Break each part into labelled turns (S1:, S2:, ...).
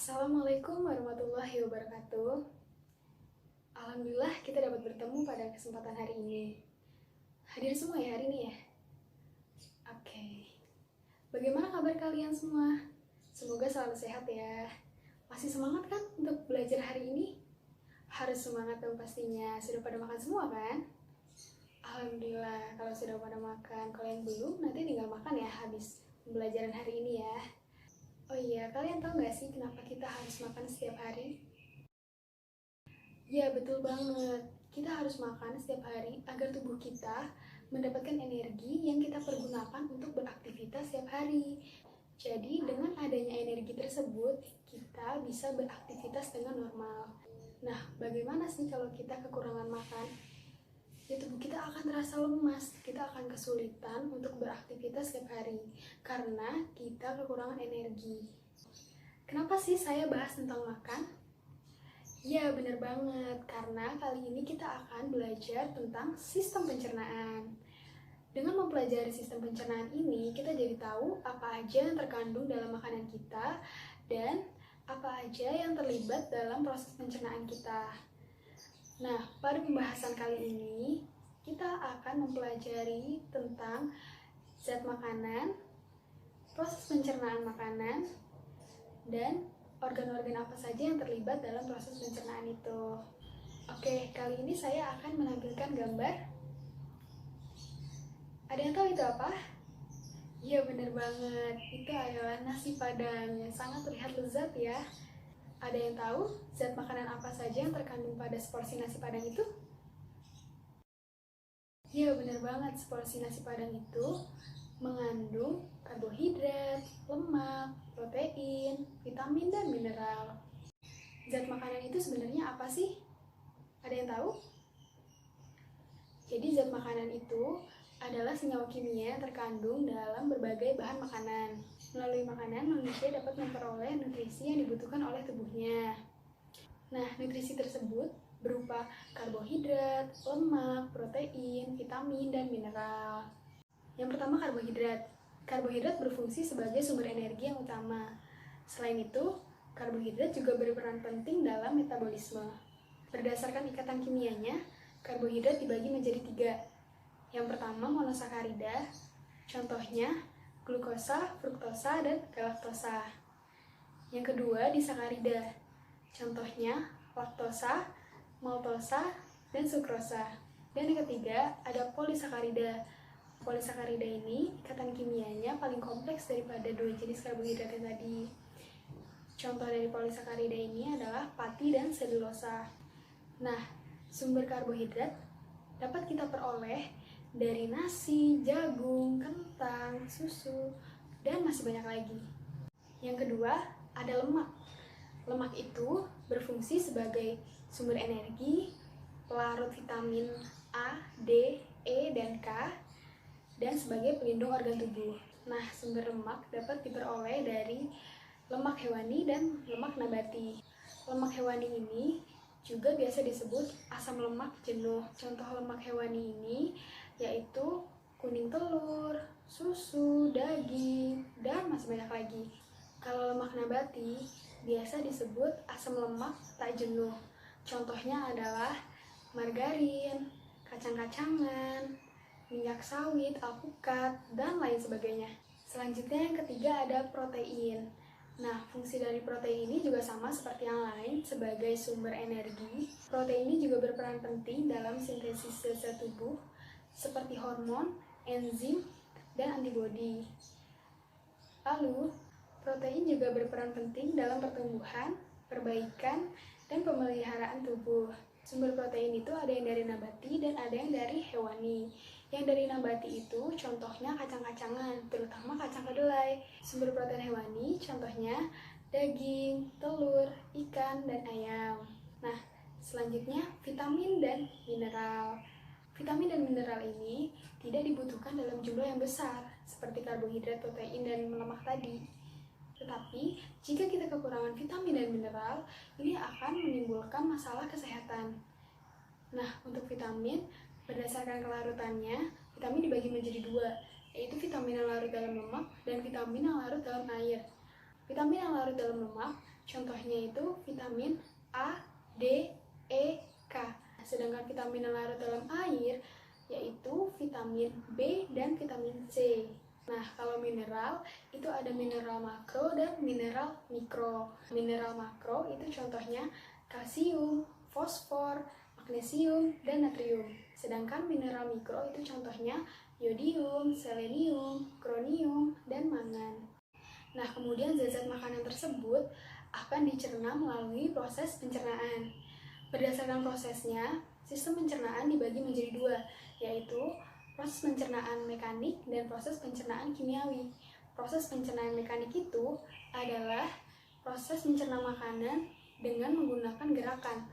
S1: Assalamualaikum warahmatullahi wabarakatuh. Alhamdulillah kita dapat bertemu pada kesempatan hari ini. Hadir semua ya hari ini ya? Oke. Bagaimana kabar kalian semua? Semoga selalu sehat ya. Masih semangat kan untuk belajar hari ini? Harus semangat dong pastinya. Sudah pada makan semua kan? Alhamdulillah kalau sudah pada makan. Kalau yang belum nanti tinggal makan ya habis pembelajaran hari ini ya. Oh iya, kalian tahu nggak sih kenapa kita harus makan setiap hari? Ya, betul banget. Kita harus makan setiap hari agar tubuh kita mendapatkan energi yang kita pergunakan untuk beraktivitas setiap hari. Jadi, dengan adanya energi tersebut, kita bisa beraktivitas dengan normal. Nah, bagaimana sih kalau kita kekurangan makan? Ya, tubuh kita akan terasa lemas, kita akan kesulitan untuk beraktivitas setiap hari karena kita kekurangan energi. Kenapa sih saya bahas tentang makan? Ya, benar banget, karena kali ini kita akan belajar tentang sistem pencernaan. Dengan mempelajari sistem pencernaan ini, kita jadi tahu apa aja yang terkandung dalam makanan kita dan apa aja yang terlibat dalam proses pencernaan kita. Nah, pada pembahasan kali ini, kita akan mempelajari tentang zat makanan, proses pencernaan makanan, dan organ-organ apa saja yang terlibat dalam proses pencernaan itu. Oke, kali ini saya akan menampilkan gambar. Ada yang tahu itu apa? Iya, bener banget. Itu adalah nasi padang yang sangat terlihat lezat ya. Ada yang tahu zat makanan apa saja yang terkandung pada seporsi nasi padang itu? Iya, benar banget. Seporsi nasi padang itu mengandung karbohidrat, lemak, protein, vitamin, dan mineral. Zat makanan itu sebenarnya apa sih? Ada yang tahu? Jadi zat makanan itu adalah senyawa kimia yang terkandung dalam berbagai bahan makanan. Melalui makanan, manusia dapat memperoleh nutrisi yang dibutuhkan oleh tubuhnya. Nah, nutrisi tersebut berupa karbohidrat, lemak, protein, vitamin, dan mineral. Yang pertama, karbohidrat. Karbohidrat berfungsi sebagai sumber energi yang utama. Selain itu, karbohidrat juga berperan penting dalam metabolisme. Berdasarkan ikatan kimianya, karbohidrat dibagi menjadi 3. Yang pertama, monosakarida. Contohnya, glukosa, fruktosa, dan galaktosa. Yang kedua, disakarida. Contohnya, laktosa, maltosa, dan sukrosa. Dan yang ketiga, ada polisakarida. Polisakarida ini ikatan kimianya paling kompleks daripada 2 jenis karbohidrat yang tadi. Contoh dari polisakarida ini adalah pati dan selulosa. Nah, sumber karbohidrat dapat kita peroleh dari nasi, jagung, kentang, susu, dan masih banyak lagi. Yang kedua, ada lemak. Lemak itu berfungsi sebagai sumber energi, pelarut vitamin A, D, E, dan K, dan sebagai pelindung organ tubuh. Nah, sumber lemak dapat diperoleh dari lemak hewani dan lemak nabati. Lemak hewani ini juga biasa disebut asam lemak jenuh. Contoh lemak hewani ini yaitu kuning telur, susu, daging, dan masih banyak lagi. Kalau lemak nabati biasa disebut asam lemak tak jenuh. Contohnya adalah margarin, kacang-kacangan, minyak sawit, alpukat, dan lain sebagainya. Selanjutnya yang ketiga ada protein. Nah, fungsi dari protein ini juga sama seperti yang lain sebagai sumber energi. Protein ini juga berperan penting dalam sintesis sel tubuh seperti hormon, enzim, dan antibodi. Lalu, protein juga berperan penting dalam pertumbuhan, perbaikan, dan pemeliharaan tubuh. Sumber protein itu ada yang dari nabati dan ada yang dari hewani. Yang dari nabati itu contohnya kacang-kacangan, terutama kacang kedelai. Sumber protein hewani contohnya daging, telur, ikan, dan ayam. Nah, selanjutnya vitamin dan mineral. Vitamin dan mineral ini tidak dibutuhkan dalam jumlah yang besar, seperti karbohidrat, protein, dan lemak tadi. Tetapi, jika kita kekurangan vitamin dan mineral, ini akan menimbulkan masalah kesehatan. Nah, untuk vitamin, berdasarkan kelarutannya, vitamin dibagi menjadi 2, yaitu vitamin yang larut dalam lemak dan vitamin yang larut dalam air. Vitamin yang larut dalam lemak Contohnya itu vitamin A, D, E, K. Sedangkan vitamin yang larut dalam air yaitu vitamin B dan vitamin C. Nah, kalau mineral itu ada mineral makro dan mineral mikro. Mineral makro itu contohnya kalsium, fosfor, magnesium, dan natrium. Sedangkan mineral mikro itu contohnya yodium, selenium, kronium, dan mangan. Nah, kemudian zat-zat makanan tersebut akan dicerna melalui proses pencernaan. Berdasarkan prosesnya, sistem pencernaan dibagi menjadi dua, yaitu proses pencernaan mekanik dan proses pencernaan kimiawi. Proses pencernaan mekanik itu adalah proses mencerna makanan dengan menggunakan gerakan.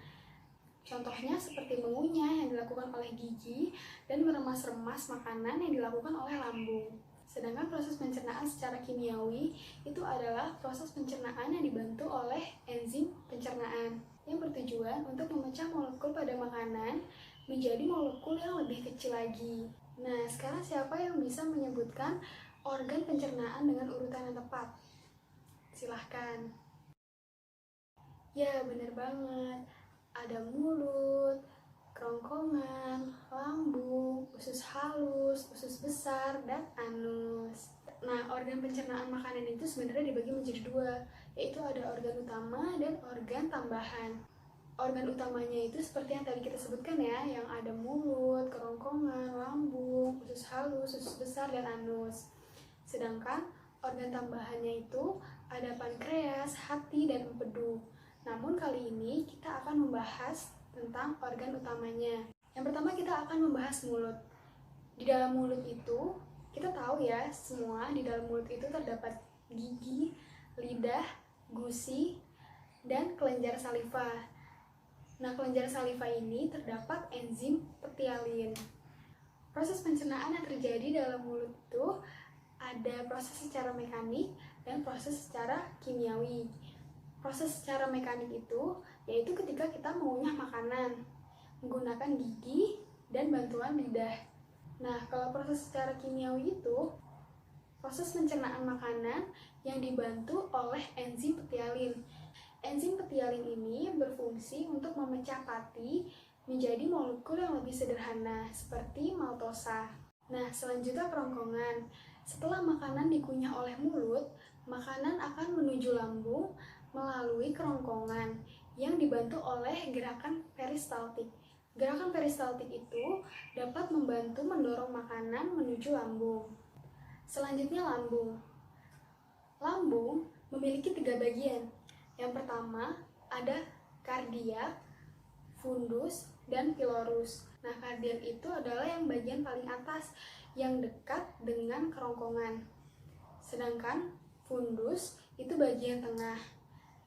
S1: Contohnya seperti mengunyah yang dilakukan oleh gigi dan meremas-remas makanan yang dilakukan oleh lambung. Sedangkan proses pencernaan secara kimiawi itu adalah proses pencernaan yang dibantu oleh enzim pencernaan yang bertujuan untuk memecah molekul pada makanan menjadi molekul yang lebih kecil lagi. Nah, sekarang siapa yang bisa menyebutkan organ pencernaan dengan urutan yang tepat? Silahkan. Ya, benar banget. Ada mulut, kerongkongan, lambung, usus halus, usus besar, dan anus. Nah, organ pencernaan makanan itu sebenarnya dibagi menjadi dua, yaitu ada organ utama dan organ tambahan. Organ utamanya itu seperti yang tadi kita sebutkan ya, yang ada mulut, kerongkongan, lambung, usus halus, usus besar, dan anus. Sedangkan organ tambahannya itu ada pankreas, hati, dan empedu. Namun kali ini kita akan membahas tentang organ utamanya. Yang pertama kita akan membahas mulut. Di dalam mulut itu, kita tahu ya, semua di dalam mulut itu terdapat gigi, lidah, gusi, dan kelenjar saliva. Nah, kelenjar saliva ini terdapat enzim pektialin. Proses pencernaan yang terjadi dalam mulut itu ada proses secara mekanik dan proses secara kimiawi. Proses secara mekanik itu yaitu ketika kita mengunyah makanan menggunakan gigi dan bantuan lidah. Nah, kalau proses secara kimiawi itu proses pencernaan makanan yang dibantu oleh enzim pektialin. Enzim pektialin ini berfungsi untuk memecah pati menjadi molekul yang lebih sederhana seperti maltosa. Nah, selanjutnya kerongkongan. Setelah makanan dikunyah oleh mulut, makanan akan menuju lambung melalui kerongkongan yang dibantu oleh gerakan peristaltik. Gerakan peristaltik itu dapat membantu mendorong makanan menuju lambung. Selanjutnya lambung. Lambung memiliki 3 bagian. Yang pertama ada kardiak, fundus, dan pilorus. Nah, kardiak itu adalah yang bagian paling atas yang dekat dengan kerongkongan. Sedangkan fundus itu bagian tengah.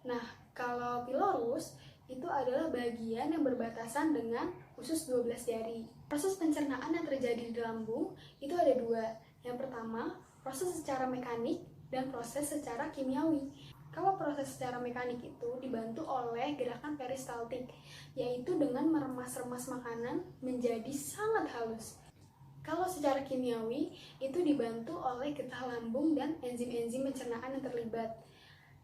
S1: Nah, kalau pilorus itu adalah bagian yang berbatasan dengan usus 12 jari. Proses pencernaan yang terjadi di lambung itu ada dua. Yang pertama, proses secara mekanik dan proses secara kimiawi. Kalau proses secara mekanik itu dibantu oleh gerakan peristaltik, yaitu dengan meremas-remas makanan menjadi sangat halus. Kalau secara kimiawi itu dibantu oleh getah lambung dan enzim-enzim pencernaan yang terlibat.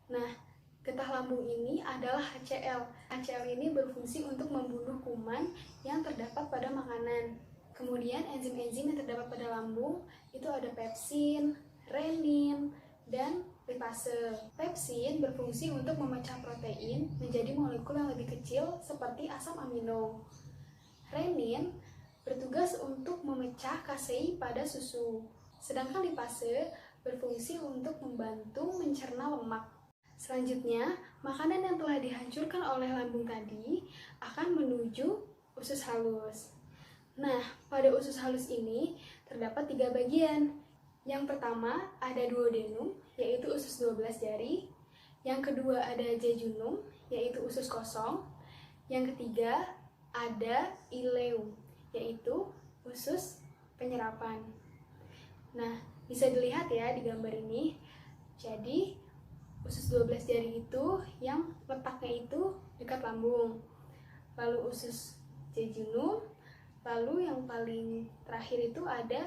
S1: Nah, getah lambung ini adalah HCl. HCl ini berfungsi untuk membunuh kuman yang terdapat pada makanan. Kemudian enzim-enzim yang terdapat pada lambung itu ada pepsin, renin, dan lipase. Pepsin berfungsi untuk memecah protein menjadi molekul yang lebih kecil seperti asam amino. Renin bertugas untuk memecah kasein pada susu. Sedangkan lipase berfungsi untuk membantu mencerna lemak. Selanjutnya, makanan yang telah dihancurkan oleh lambung tadi akan menuju usus halus. Nah, pada usus halus ini terdapat 3 bagian. Yang pertama ada duodenum, yaitu usus 12 jari. Yang kedua ada jejunum, yaitu usus kosong. Yang ketiga ada ileum, yaitu usus penyerapan. Nah, bisa dilihat ya di gambar ini. Jadi, usus 12 jari itu yang letaknya itu dekat lambung. Lalu usus jejunum, lalu yang paling terakhir itu ada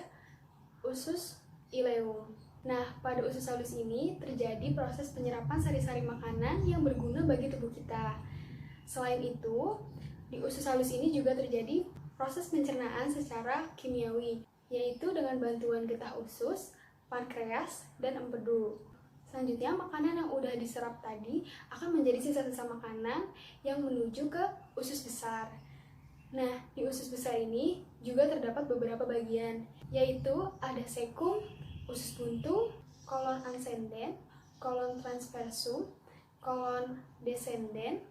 S1: usus ileum. Nah, pada usus halus ini terjadi proses penyerapan sari-sari makanan yang berguna bagi tubuh kita. Selain itu, di usus halus ini juga terjadi proses pencernaan secara kimiawi, yaitu dengan bantuan getah usus, pankreas, dan empedu. Selanjutnya, makanan yang udah diserap tadi akan menjadi sisa-sisa makanan yang menuju ke usus besar. Nah, di usus besar ini juga terdapat beberapa bagian, yaitu ada sekum, usus buntu, kolon ascendens, kolon transversum, kolon descendens,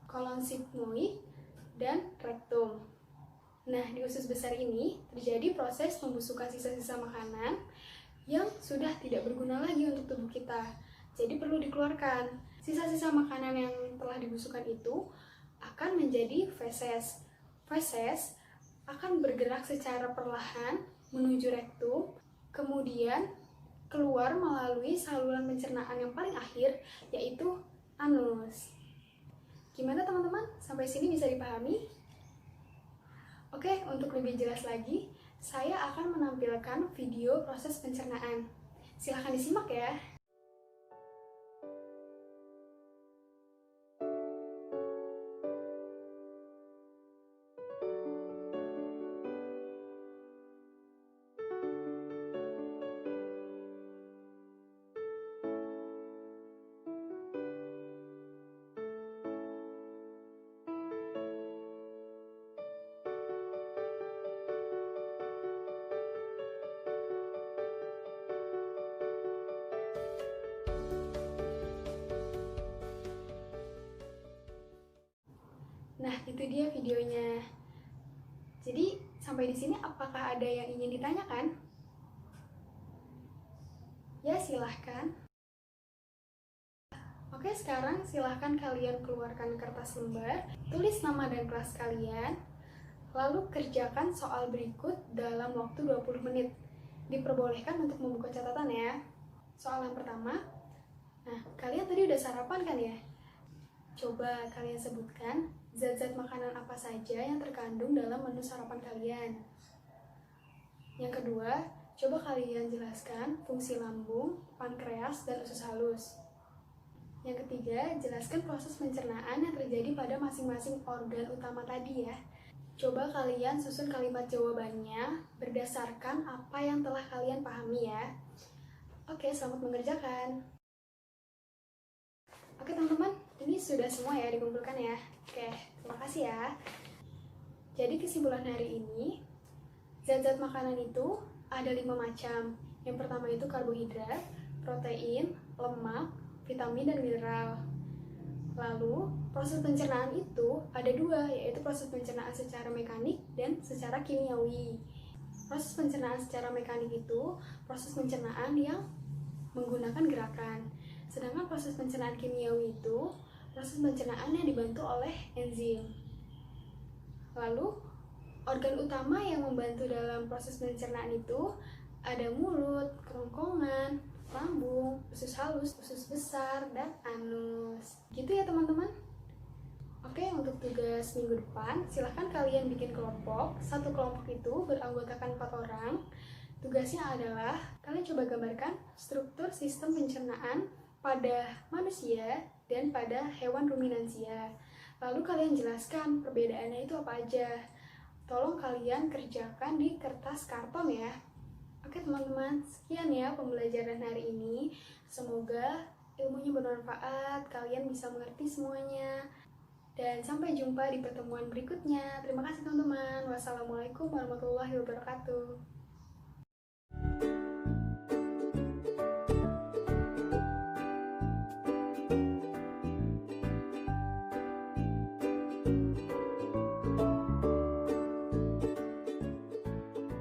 S1: kolon sigmoid, dan rektum. Nah, di usus besar ini terjadi proses pembusukan sisa-sisa makanan yang sudah tidak berguna lagi untuk tubuh kita. Jadi perlu dikeluarkan. Sisa-sisa makanan yang telah dibusukkan itu akan menjadi feses. Feses akan bergerak secara perlahan menuju rektum, kemudian keluar melalui saluran pencernaan yang paling akhir, yaitu anus. Gimana teman-teman? Sampai sini bisa dipahami? Oke, untuk lebih jelas lagi, saya akan menampilkan video proses pencernaan. Silahkan disimak ya. Nah, itu dia videonya. Jadi, sampai di sini apakah ada yang ingin ditanyakan? Ya, silahkan. Oke, sekarang silahkan kalian keluarkan kertas lembar, tulis nama dan kelas kalian, lalu kerjakan soal berikut dalam waktu 20 menit. Diperbolehkan untuk membuka catatan ya. Soal yang pertama, nah, kalian tadi udah sarapan kan ya? Coba kalian sebutkan zat-zat makanan apa saja yang terkandung dalam menu sarapan kalian. Yang kedua, coba kalian jelaskan fungsi lambung, pankreas, dan usus halus. Yang ketiga, jelaskan proses pencernaan yang terjadi pada masing-masing organ utama tadi ya. Coba kalian susun kalimat jawabannya berdasarkan apa yang telah kalian pahami ya. Oke, selamat mengerjakan. Oke teman-teman, ini sudah semua ya dikumpulkan ya. Oke, terima kasih ya. Jadi kesimpulan hari ini, zat-zat makanan itu ada 5 macam. Yang pertama itu karbohidrat, protein, lemak, vitamin, dan mineral. Lalu, proses pencernaan itu ada 2, yaitu proses pencernaan secara mekanik dan secara kimiawi. Proses pencernaan secara mekanik itu proses pencernaan yang menggunakan gerakan. Sedangkan proses pencernaan kimiawi itu proses pencernaan yang dibantu oleh enzim. Lalu, organ utama yang membantu dalam proses pencernaan itu ada mulut, kerongkongan, lambung, usus halus, usus besar, dan anus. Gitu ya teman-teman. Oke, untuk tugas minggu depan, silahkan kalian bikin kelompok. Satu kelompok itu beranggotakan 4 orang. Tugasnya adalah, kalian coba gambarkan struktur sistem pencernaan pada manusia dan pada hewan ruminansia. Lalu kalian jelaskan perbedaannya itu apa aja. Tolong kalian kerjakan di kertas karton ya. Oke teman-teman, sekian ya pembelajaran hari ini. Semoga ilmunya bermanfaat, kalian bisa mengerti semuanya. Dan sampai jumpa di pertemuan berikutnya. Terima kasih teman-teman. Wassalamualaikum warahmatullahi wabarakatuh.